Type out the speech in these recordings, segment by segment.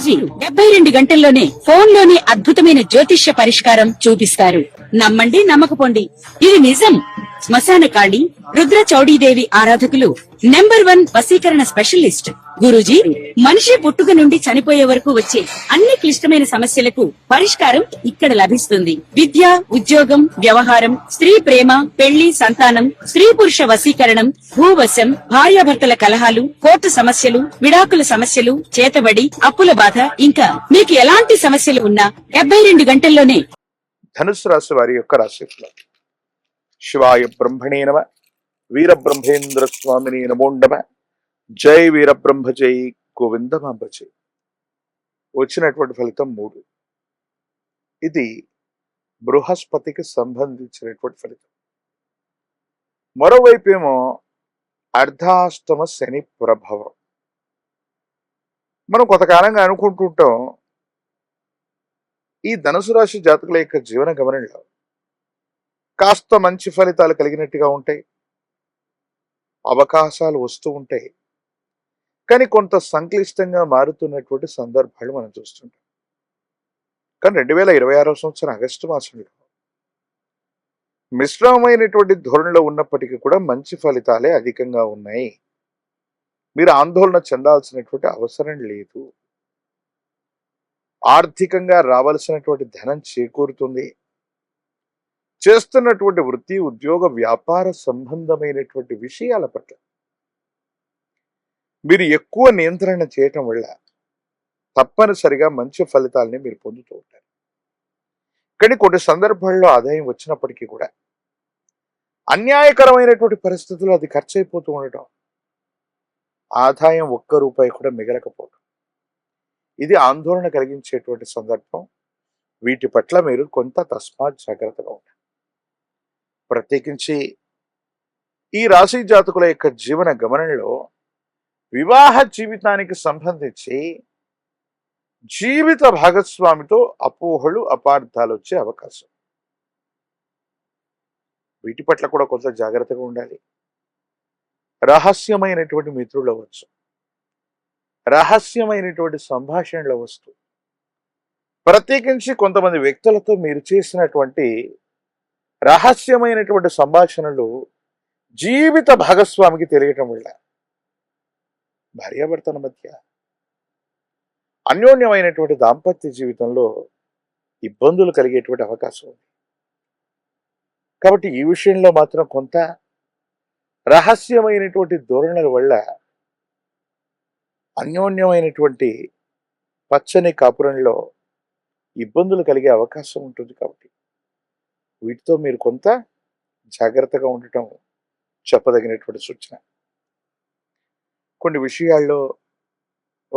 గురూజీ 72 గంటల్లోనే ఫోన్ లోనే అద్భుతమైన జ్యోతిష్య పరిష్కారం చూపిస్తారు. నమ్మండి, నమ్మకపోండి, ఇది నిజం. శ్మశాన కాళి రుద్ర చౌడీదేవి ఆరాధకులు నంబర్ 1 వశీకరణ స్పెషలిస్ట్ గురూజీ. మనిషి పుట్టుక నుండి చనిపోయే వరకు వచ్చే అన్ని క్లిష్టమైన సమస్యలకు పరిష్కారం ఇక్కడ లభిస్తుంది. విద్య, ఉద్యోగం, వ్యవహారం, స్త్రీ ప్రేమ, పెళ్లి, సంతానం, స్త్రీ పురుష వశీకరణం, భూవశం, భార్యాభర్తల కలహాలు, కోర్టు సమస్యలు, విడాకుల సమస్యలు, చేతబడి, అప్పుల బాధ, ఇంకా మీకు ఎలాంటి సమస్యలు ఉన్నా 72 గంటల్లోనే. ధనుసు రాశి వారి యొక్క రాశిఫలం. శివాయ బ్రహ్మణే నమ. వీరబ్రహ్మేంద్ర స్వామిని నమో నమ. జై వీరబ్రహ్మ జై గోవిందమాంబ జై. వచ్చినటువంటి ఫలితం 3. ఇది బృహస్పతికి సంబంధించినటువంటి ఫలితం. మరోవైపు ఏమో అర్ధాష్టమ శని ప్రభావం. మనం కొంతకాలంగా అనుకుంటుంటాం ఈ ధనుసు రాశి జాతకుల యొక్క జీవన గమనంలో కాస్త మంచి ఫలితాలు కలిగినట్టుగా ఉంటాయి, అవకాశాలు వస్తూ ఉంటాయి. కానీ కొంత సంక్లిష్టంగా మారుతున్నటువంటి సందర్భాలు మనం చూస్తుంటాం. కానీ 2026 సంవత్సరం ఆగస్టు మాసంలో మిశ్రమమైనటువంటి ధోరణిలో ఉన్నప్పటికీ కూడా మంచి ఫలితాలే అధికంగా ఉన్నాయి. మీరు ఆందోళన చెందాల్సినటువంటి అవసరం లేదు. ఆర్థికంగా రావాల్సినటువంటి ధనం చేకూరుతుంది. చేస్తున్నటువంటి వృత్తి, ఉద్యోగ, వ్యాపార సంబంధమైనటువంటి విషయాల పట్ల మీరు ఎక్కువ నియంత్రణ చేయటం వల్ల తప్పనిసరిగా మంచి ఫలితాలని మీరు పొందుతూ ఉంటారు. కానీ కొన్ని సందర్భాల్లో ఆదాయం వచ్చినప్పటికీ కూడా అన్యాయకరమైనటువంటి పరిస్థితుల్లో అది ఖర్చు అయిపోతూ ఉండటం, ఆదాయం ₹1 కూడా మిగలకపోవడం, ఇది ఆందోళన కలిగించేటువంటి సందర్భం. వీటి పట్ల మీరు కొంత తస్మాత్ జాగ్రత్తగా ఉంటారు. ప్రత్యేకించి ఈ రాశి జాతకుల యొక్క జీవన గమనంలో వివాహ జీవితానికి సంబంధించి జీవిత భాగస్వామితో అపోహలు, అపార్థాలు వచ్చే అవకాశం. వీటి పట్ల కూడా కొంత జాగ్రత్తగా ఉండాలి. రహస్యమైనటువంటి మిత్రులు అవ్వచ్చు, రహస్యమైనటువంటి సంభాషణలు వస్తూ, ప్రత్యేకించి కొంతమంది వ్యక్తులతో మీరు చేసినటువంటి రహస్యమైనటువంటి సంభాషణలు జీవిత భాగస్వామికి తెలియటం వల్ల భార్యాభర్తల మధ్య అన్యోన్యమైనటువంటి దాంపత్య జీవితంలో ఇబ్బందులు కలిగేటువంటి అవకాశం ఉంది. కాబట్టి ఈ విషయంలో మాత్రం కొంత రహస్యమైనటువంటి ధోరణుల వల్ల అన్యోన్యమైనటువంటి పచ్చని కాపురంలో ఇబ్బందులు కలిగే అవకాశం ఉంటుంది. కాబట్టి వీటితో మీరు కొంత జాగ్రత్తగా ఉండటం చెప్పదగినటువంటి సూచన. కొన్ని విషయాల్లో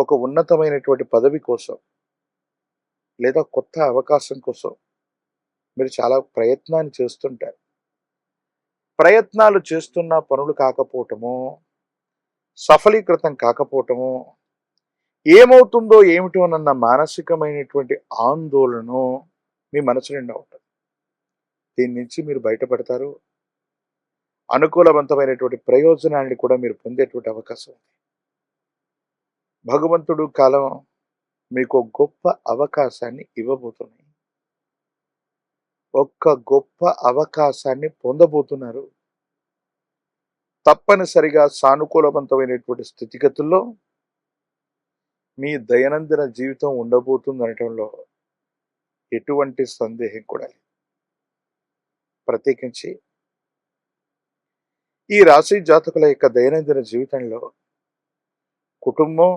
ఒక ఉన్నతమైనటువంటి పదవి కోసం లేదా కొత్త అవకాశం కోసం మీరు చాలా ప్రయత్నాన్ని చేస్తుంటారు. ప్రయత్నాలు చేస్తున్న పనులు కాకపోవటము, సఫలీకృతం కాకపోవటము, ఏమవుతుందో ఏమిటోనన్న మానసికమైనటువంటి ఆందోళన మీ మనసు నిండా ఉంటుంది. దీని నుంచి మీరు బయటపడతారు. అనుకూలవంతమైనటువంటి ప్రయోజనాన్ని కూడా మీరు పొందేటువంటి అవకాశం ఉంది. భగవంతుడు కాలం మీకు గొప్ప అవకాశాన్ని ఇవ్వబోతున్నాయి. ఒక్క గొప్ప అవకాశాన్ని పొందబోతున్నారు. తప్పనిసరిగా సానుకూలవంతమైనటువంటి స్థితిగతుల్లో మీ దైనందిన జీవితం ఉండబోతుంది అనటంలో ఎటువంటి సందేహం కూడా లేదు. ప్రత్యేకించి ఈ రాశి జాతకుల యొక్క దైనందిన జీవితంలో కుటుంబం,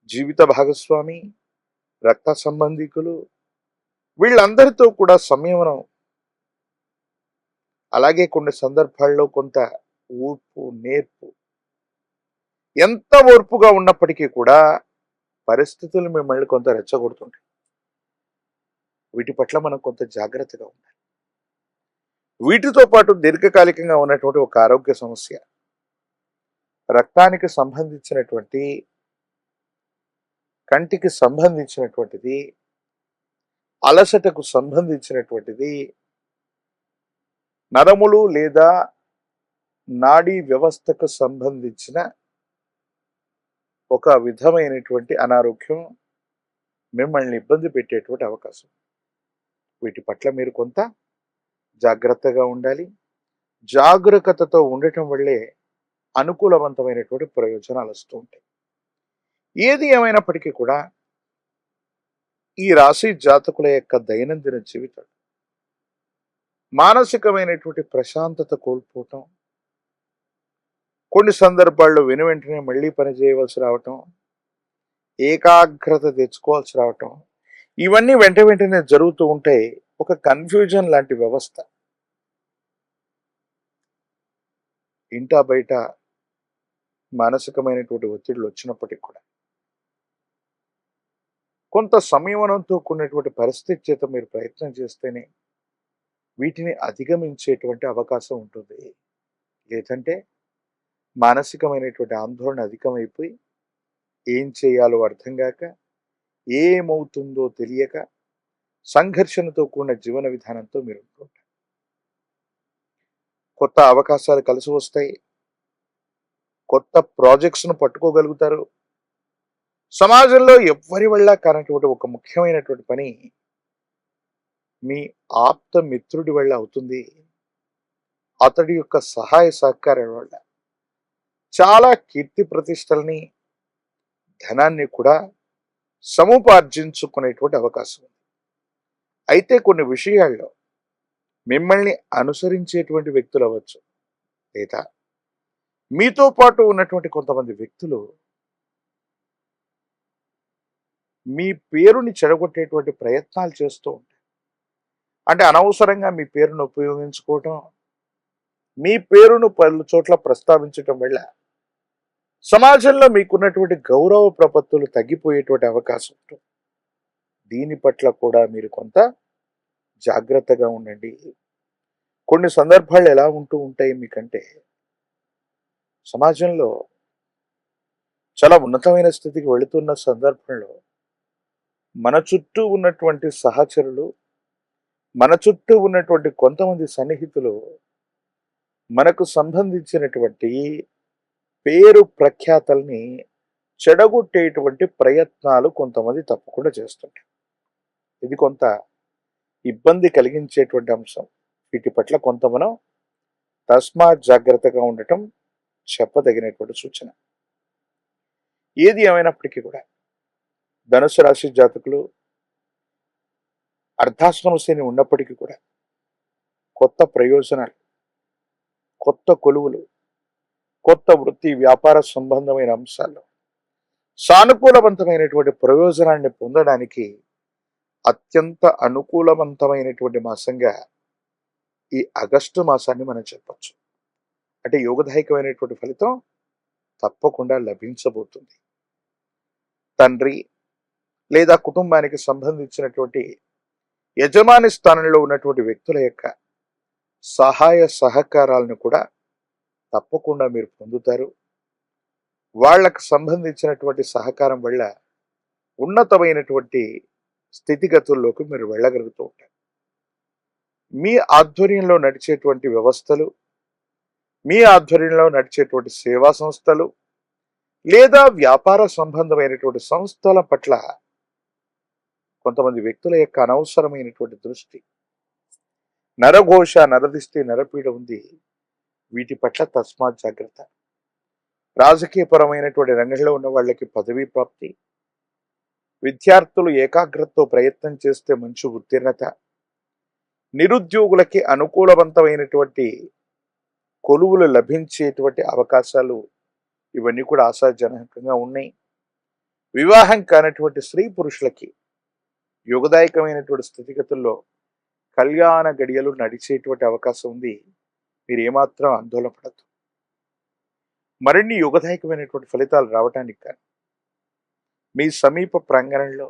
జీవిత భాగస్వామి, రక్త సంబంధికులు, వీళ్ళందరితో కూడా సంయమనం, అలాగే కొన్ని సందర్భాల్లో కొంత ఓర్పు, నేర్పు, ఎంత ఓర్పుగా ఉన్నప్పటికీ కూడా పరిస్థితులు మిమ్మల్ని కొంత రెచ్చగొడుతుంటాయి. వీటి పట్ల మనం కొంత జాగ్రత్తగా ఉండాలి. వీటితో పాటు దీర్ఘకాలికంగా ఉన్నటువంటి ఒక ఆరోగ్య సమస్య, రక్తానికి సంబంధించినటువంటి, కంటికి సంబంధించినటువంటిది, అలసటకు సంబంధించినటువంటిది, నరములు లేదా నాడీ వ్యవస్థకు సంబంధించిన ఒక విధమైనటువంటి అనారోగ్యం మిమ్మల్ని ఇబ్బంది పెట్టేటువంటి అవకాశం. వీటి పట్ల మీరు కొంత జాగ్రత్తగా ఉండాలి. జాగరూకతతో ఉండటం వల్లే అనుకూలవంతమైనటువంటి ప్రయోజనాలు వస్తూ ఉంటాయి. ఏది ఏమైనప్పటికీ కూడా ఈ రాశి జాతకుల యొక్క దైనందిన జీవితం మానసికమైనటువంటి ప్రశాంతత కోల్పోవటం, కొన్ని సందర్భాల్లో వెనువెంటనే మళ్ళీ పని చేయవలసి రావటం, ఏకాగ్రత తెచ్చుకోవాల్సి రావటం, ఇవన్నీ వెంట వెంటనే జరుగుతూ ఉంటాయి. ఒక కన్ఫ్యూజన్ లాంటి వ్యవస్థ. ఇంటా బయట మానసికమైనటువంటి ఒత్తిడులు వచ్చినప్పటికీ కూడా కొంత సంయమనంతో కూడినటువంటి పరిస్థితి చేత మీరు ప్రయత్నం చేస్తేనే వీటిని అధిగమించేటువంటి అవకాశం ఉంటుంది. లేదంటే మానసికమైనటువంటి ఆందోళన అధికమైపోయి ఏం చేయాలో అర్థం కాక, ఏమవుతుందో తెలియక సంఘర్షణతో కూడిన జీవన విధానంతో మీరు ఉంటుంటారు. కొత్త అవకాశాలు కలిసి వస్తాయి. కొత్త ప్రాజెక్ట్స్ను పట్టుకోగలుగుతారు. సమాజంలో ఎవ్వరి వల్ల కానటువంటి ఒక ముఖ్యమైనటువంటి పని మీ ఆప్త మిత్రుడి వల్ల అవుతుంది. అతడి యొక్క సహాయ సహకారాల వల్ల చాలా కీర్తి ప్రతిష్టల్ని, ధనాన్ని కూడా సముపార్జించుకునేటువంటి అవకాశం ఉంది. అయితే కొన్ని విషయాల్లో మిమ్మల్ని అనుసరించేటువంటి వ్యక్తులు అవ్వచ్చు, లేదా మీతో పాటు ఉన్నటువంటి కొంతమంది వ్యక్తులు మీ పేరుని చెడగొట్టేటువంటి ప్రయత్నాలు చేస్తూ ఉంటారు. అంటే అనవసరంగా మీ పేరును ఉపయోగించుకోవటం, మీ పేరును పలు చోట్ల ప్రస్తావించటం వల్ల సమాజంలో మీకున్నటువంటి గౌరవ ప్రపత్తులు తగ్గిపోయేటువంటి అవకాశం ఉంటుంది. దీని పట్ల కూడా మీరు కొంత జాగ్రత్తగా ఉండండి. కొన్ని సందర్భాలు ఎలా ఉంటూ ఉంటాయి మీకంటే, సమాజంలో చాలా ఉన్నతమైన స్థితికి వెళుతున్న సందర్భంలో మన చుట్టూ ఉన్నటువంటి సహచరులు, మన చుట్టూ ఉన్నటువంటి కొంతమంది సన్నిహితులు మనకు సంబంధించినటువంటి పేరు ప్రఖ్యాతల్ని చెడగొట్టేటువంటి ప్రయత్నాలు కొంతమంది తప్పకుండా చేస్తుంటారు. ఇది కొంత ఇబ్బంది కలిగించేటువంటి అంశం. వీటి పట్ల కొంత మనం తస్మాత్ జాగ్రత్తగా ఉండటం చెప్పదగినటువంటి సూచన. ఏది ఏమైనప్పటికీ కూడా ధనుసు రాశి జాతకులు అర్ధాశ్రమ శని ఉన్నప్పటికీ కూడా కొత్త ప్రయోజనాలు, కొత్త కొలువులు, కొత్త వృత్తి వ్యాపార సంబంధమైన అంశాల్లో సానుకూలవంతమైనటువంటి ప్రయోజనాన్ని పొందడానికి అత్యంత అనుకూలవంతమైనటువంటి మాసంగా ఈ ఆగస్టు మాసాన్ని మనం చెప్పచ్చు. అంటే యోగదాయకమైనటువంటి ఫలితం తప్పకుండా లభించబోతుంది. తండ్రి లేదా కుటుంబానికి సంబంధించినటువంటి యజమాని స్థానంలో ఉన్నటువంటి వ్యక్తుల యొక్క సహాయ సహకారాలను కూడా తప్పకుండా మీరు పొందుతారు. వాళ్లకు సంబంధించినటువంటి సహకారం వల్ల ఉన్నతమైనటువంటి స్థితిగతుల్లోకి మీరు వెళ్ళగలుగుతూ ఉంటారు. మీ ఆధ్వర్యంలో నడిచేటువంటి వ్యవస్థలు, మీ ఆధ్వర్యంలో నడిచేటువంటి సేవా సంస్థలు లేదా వ్యాపార సంబంధమైనటువంటి సంస్థల పట్ల కొంతమంది వ్యక్తుల యొక్క అనవసరమైనటువంటి దృష్టి, నరఘోష, నరదిష్టి, నరపీడ ఉంది. వీటి పట్ల తస్మాత్ జాగ్రత్త. రాజకీయపరమైనటువంటి రంగంలో ఉన్న వాళ్ళకి పదవీ ప్రాప్తి, విద్యార్థులు ఏకాగ్రతతో ప్రయత్నం చేస్తే మంచి ఉత్తీర్ణత, నిరుద్యోగులకి అనుకూలవంతమైనటువంటి కొలువులు లభించేటువంటి అవకాశాలు, ఇవన్నీ కూడా ఆశాజనకంగా ఉన్నాయి. వివాహం కానటువంటి స్త్రీ పురుషులకి యోగదాయకమైనటువంటి స్థితిగతుల్లో కళ్యాణ గడియలు నడిచేటువంటి అవకాశం ఉంది. మీరు ఏమాత్రం ఆందోళన పడద్దు. మరిన్ని యోగదాయకమైనటువంటి ఫలితాలు రావటానికి కానీ మీ సమీప ప్రాంగణంలో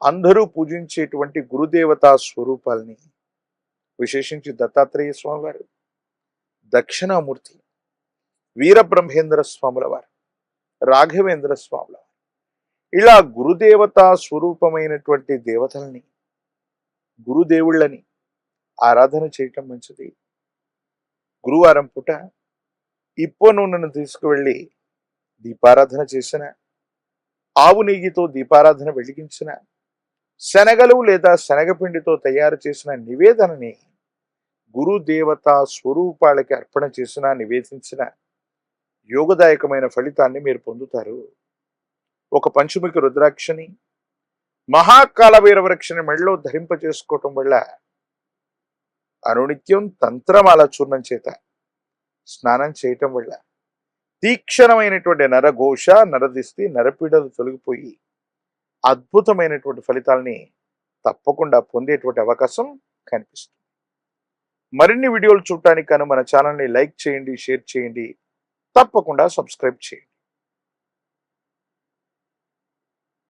అందరూ పూజించేటువంటి గురుదేవతా స్వరూపాలని, విశేషించి దత్తాత్రేయ స్వామివారు, దక్షిణామూర్తి, వీరబ్రహ్మేంద్ర స్వాముల వారు, రాఘవేంద్ర స్వాముల వారు, ఇలా గురుదేవతా స్వరూపమైనటువంటి దేవతల్ని, గురుదేవుళ్ళని ఆరాధన చేయటం మంచిది. గురువారం పూట ఇప్పో నూనెను తీసుకువెళ్ళి దీపారాధన చేసిన, ఆవు నెయ్యితో దీపారాధన వెలిగించిన, శనగలు లేదా శనగపిండితో తయారు చేసిన నివేదనని గురుదేవత స్వరూపాలకి అర్పణ చేసిన, నివేదించిన యోగదాయకమైన ఫలితాన్ని మీరు పొందుతారు. ఒక పంచముఖి రుద్రాక్షని, మహాకాళభైరవ వృక్షని మెడలో ధరింప చేసుకోవటం వల్ల అనునిత్యం తంత్రమాల చూర్ణం చేత స్నానం చేయటం వల్ల తీక్షణమైనటువంటి నరఘోష, నరదిష్టి, నరపీడలు తొలగిపోయి అద్భుతమైనటువంటి ఫలితాలని తప్పకుండా పొందేటువంటి అవకాశం కనిపిస్తుంది. మరిన్ని వీడియోలు చూడటానికి గాను మన ఛానల్ని లైక్ చేయండి, షేర్ చేయండి, తప్పకుండా సబ్స్క్రైబ్ చేయండి.